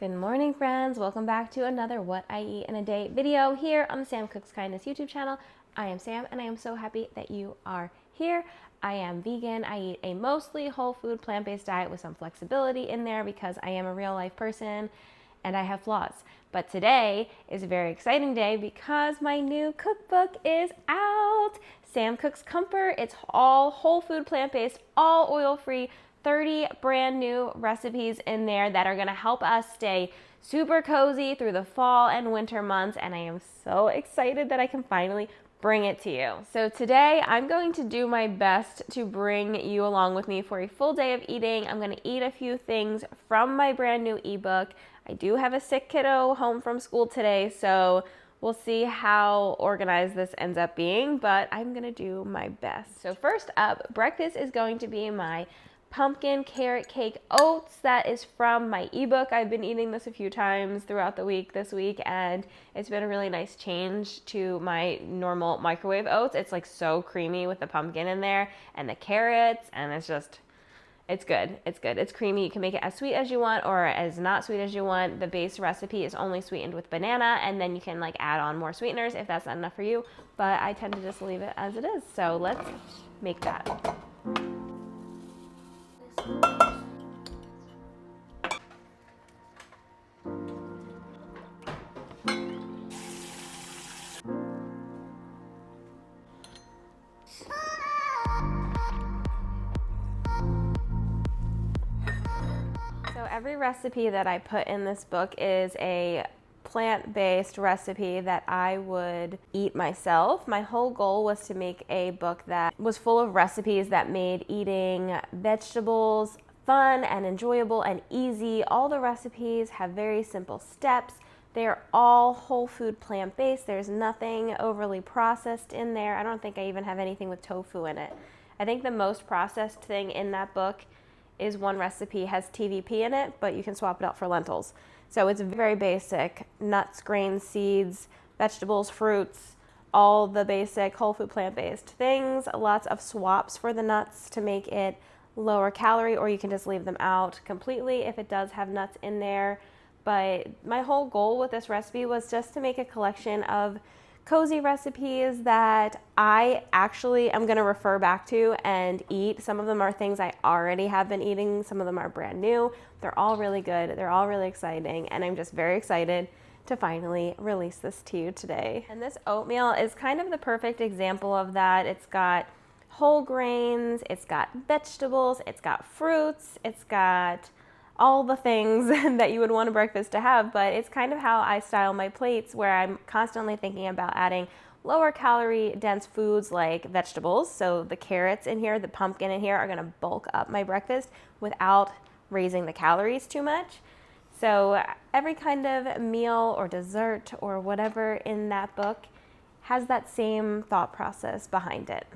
Good morning, friends. Welcome back to another What I Eat in a Day video here on the Sam Cooks Kindness YouTube channel. I am Sam, and I am so happy that you are here. I am vegan. I eat a mostly whole food, plant-based diet with some flexibility in there because I am a real life person and I have flaws. But today is a very exciting day because my new cookbook is out. Sam Cooks Comfort. It's all whole food, plant-based, all oil-free, 30 brand new recipes in there that are gonna help us stay super cozy through the fall and winter months, and I am so excited that I can finally bring it to you. So today I'm going to do my best to bring you along with me for a full day of eating. I'm gonna eat a few things from my brand new ebook. I do have a sick kiddo home from school today, so we'll see how organized this ends up being, but I'm gonna do my best. So first up, breakfast is going to be my pumpkin carrot cake oats. That is from my ebook. I've been eating this a few times throughout the week this week, and it's been a really nice change to my normal microwave oats. It's like so creamy with the pumpkin in there and the carrots, and it's good. It's good. It's creamy. You can make it as sweet as you want or as not sweet as you want. The base recipe is only sweetened with banana, and then you can like add on more sweeteners if that's not enough for you, but I tend to just leave it as it is. So let's make that. So every recipe that I put in this book is a plant-based recipe that I would eat myself. My whole goal was to make a book that was full of recipes that made eating vegetables fun and enjoyable and easy. All the recipes have very simple steps. They're all whole food plant-based. There's nothing overly processed in there. I don't think I even have anything with tofu in it. I think the most processed thing in that book is one recipe has TVP in it, but you can swap it out for lentils. So it's very basic: nuts, grains, seeds, vegetables, fruits, all the basic whole food plant-based things. Lots of swaps for the nuts to make it lower calorie, or you can just leave them out completely if it does have nuts in there. But my whole goal with this recipe was just to make a collection of cozy recipes that I actually am going to refer back to and eat. Some of them are things I already have been eating. Some of them are brand new. They're all really good. They're all really exciting. And I'm just very excited to finally release this to you today. And this oatmeal is kind of the perfect example of that. It's got whole grains, it's got vegetables, it's got fruits, it's got all the things that you would want a breakfast to have, but it's kind of how I style my plates, where I'm constantly thinking about adding lower calorie dense foods like vegetables. So the carrots in here, the pumpkin in here are gonna bulk up my breakfast without raising the calories too much. So every kind of meal or dessert or whatever in that book has that same thought process behind it.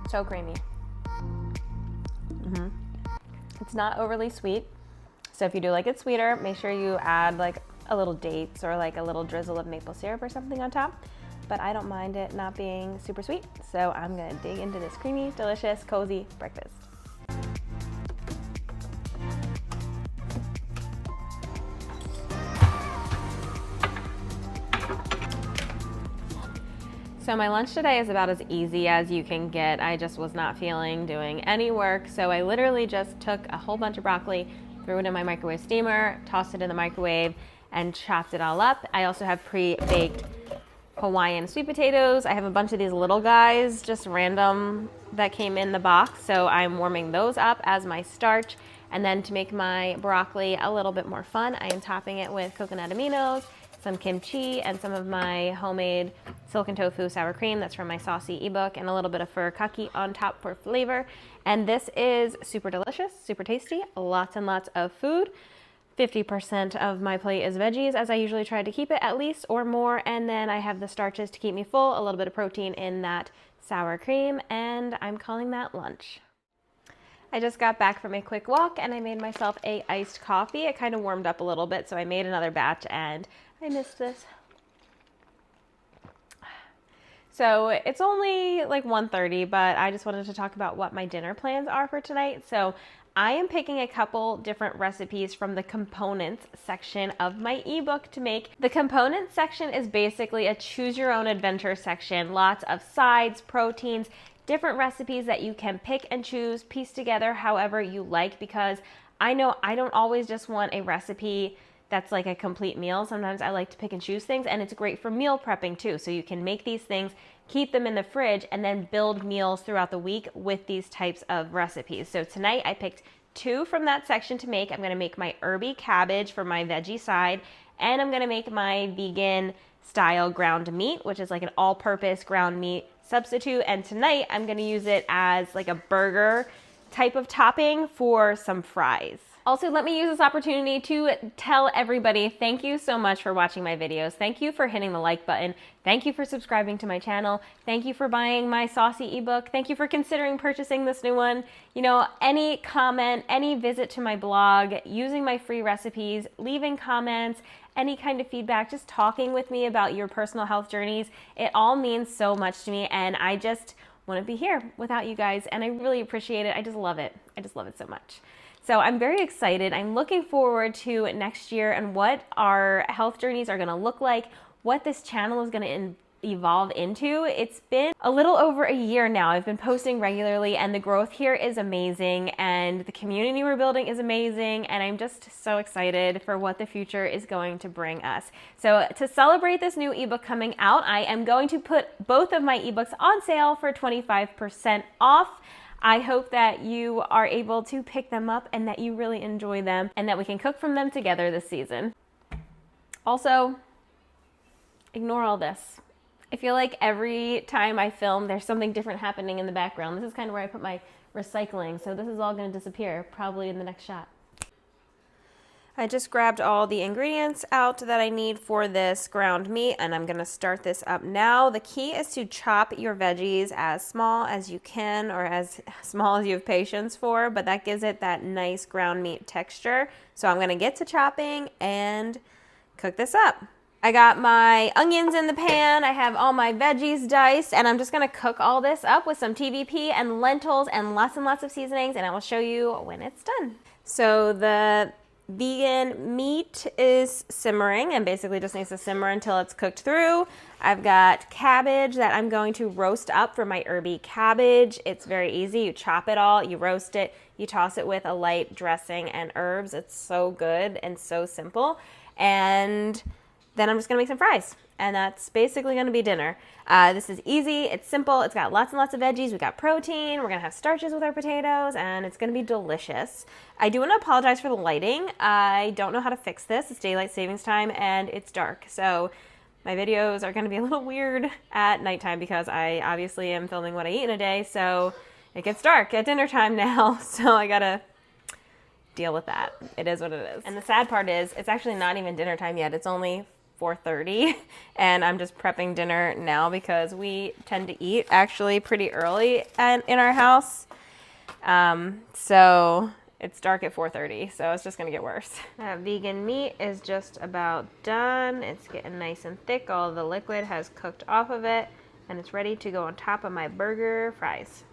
So creamy. It's not overly sweet. So if you do like it sweeter, make sure you add like a little dates or like a little drizzle of maple syrup or something on top. But I don't mind it not being super sweet. So I'm gonna dig into this creamy, delicious, cozy breakfast. So my lunch today is about as easy as you can get. I just was not feeling doing any work, so I literally just took a whole bunch of broccoli, threw it in my microwave steamer, tossed it in the microwave, and chopped it all up. I also have pre-baked Hawaiian sweet potatoes. I have a bunch of these little guys, just random, that came in the box, so I'm warming those up as my starch. And then to make my broccoli a little bit more fun, I am topping it with coconut aminos, some kimchi, and some of my homemade silken tofu sour cream. That's from my saucy ebook, and a little bit of furikake on top for flavor. And this is super delicious, super tasty, lots and lots of food. 50% of my plate is veggies, as I usually try to keep it at least, or more. And then I have the starches to keep me full, a little bit of protein in that sour cream, and I'm calling that lunch. I just got back from a quick walk and I made myself a iced coffee. It kind of warmed up a little bit, so I made another batch and I missed this. So it's only like 1:30, but I just wanted to talk about what my dinner plans are for tonight. So I am picking a couple different recipes from the components section of my ebook to make. The components section is basically a choose your own adventure section. Lots of sides, proteins, different recipes that you can pick and choose, piece together however you like, because I know I don't always just want a recipe that's like a complete meal. Sometimes I like to pick and choose things, and it's great for meal prepping too. So you can make these things, keep them in the fridge, and then build meals throughout the week with these types of recipes. So tonight I picked 2 from that section to make. I'm gonna make my herby cabbage for my veggie side, and I'm gonna make my vegan style ground meat, which is like an all-purpose ground meat substitute. And tonight I'm gonna use it as like a burger type of topping for some fries. Also, let me use this opportunity to tell everybody thank you so much for watching my videos. Thank you for hitting the like button. Thank you for subscribing to my channel. Thank you for buying my saucy ebook. Thank you for considering purchasing this new one. You know, any comment, any visit to my blog, using my free recipes, leaving comments, any kind of feedback, just talking with me about your personal health journeys, it all means so much to me, and I just wouldn't be here without you guys, and I really appreciate it. I just love it. I just love it so much. So I'm very excited. I'm looking forward to next year and what our health journeys are gonna look like, what this channel is gonna evolve into. It's been a little over a year now. I've been posting regularly, and the growth here is amazing, and the community we're building is amazing, and I'm just so excited for what the future is going to bring us. So to celebrate this new ebook coming out, I am going to put both of my ebooks on sale for 25% off. I hope that you are able to pick them up and that you really enjoy them and that we can cook from them together this season. Also, ignore all this. I feel like every time I film, there's something different happening in the background. This is kind of where I put my recycling, so this is all going to disappear probably in the next shot. I just grabbed all the ingredients out that I need for this ground meat, and I'm gonna start this up now. The key is to chop your veggies as small as you can, or as small as you have patience for, but that gives it that nice ground meat texture. So I'm gonna get to chopping and cook this up. I got my onions in the pan, I have all my veggies diced, and I'm just gonna cook all this up with some TVP and lentils and lots of seasonings, and I will show you when it's done. So the vegan meat is simmering and basically just needs to simmer until it's cooked through. I've got cabbage that I'm going to roast up for my herby cabbage. It's very easy. You chop it all, you roast it, you toss it with a light dressing and herbs. It's so good and so simple. And then I'm just gonna make some fries, and that's basically gonna be dinner. This is easy, it's simple, it's got lots and lots of veggies, we got protein, we're gonna have starches with our potatoes, and it's gonna be delicious. I do wanna apologize for the lighting. I don't know how to fix this. It's daylight savings time and it's dark, so my videos are gonna be a little weird at nighttime because I obviously am filming what I eat in a day, so it gets dark at dinner time now, so I gotta deal with that. It is what it is. And the sad part is, it's actually not even dinner time yet. It's only 4:30, and I'm just prepping dinner now because we tend to eat actually pretty early in our house. So it's dark at 4:30, so it's just gonna get worse. That vegan meat is just about done. It's getting nice and thick. All of the liquid has cooked off of it, and it's ready to go on top of my burger fries.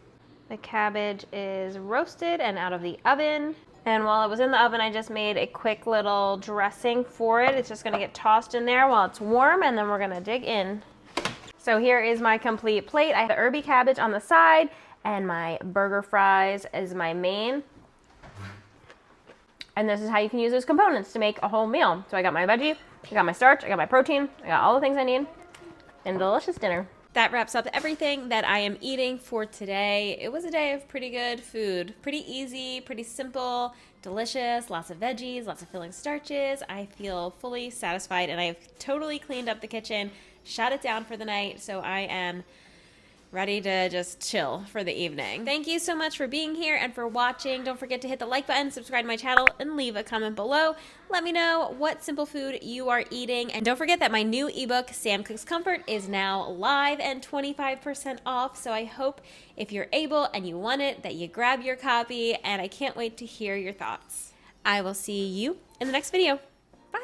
The cabbage is roasted and out of the oven. And while it was in the oven, I just made a quick little dressing for it. It's just gonna get tossed in there while it's warm, and then we're gonna dig in. So here is my complete plate. I have the herby cabbage on the side, and my burger fries is my main. And this is how you can use those components to make a whole meal. So I got my veggie, I got my starch, I got my protein, I got all the things I need, and a delicious dinner. That wraps up everything that I am eating for today. It was a day of pretty good food. Pretty easy, pretty simple, delicious, lots of veggies, lots of filling starches. I feel fully satisfied, and I've totally cleaned up the kitchen, shut it down for the night, so I am ready to just chill for the evening. Thank you so much for being here and for watching. Don't forget to hit the like button, subscribe to my channel, and leave a comment below. Let me know what simple food you are eating. And don't forget that my new ebook, Sam Cooks Comfort, is now live and 25% off. So I hope if you're able and you want it, that you grab your copy, and I can't wait to hear your thoughts. I will see you in the next video. Bye.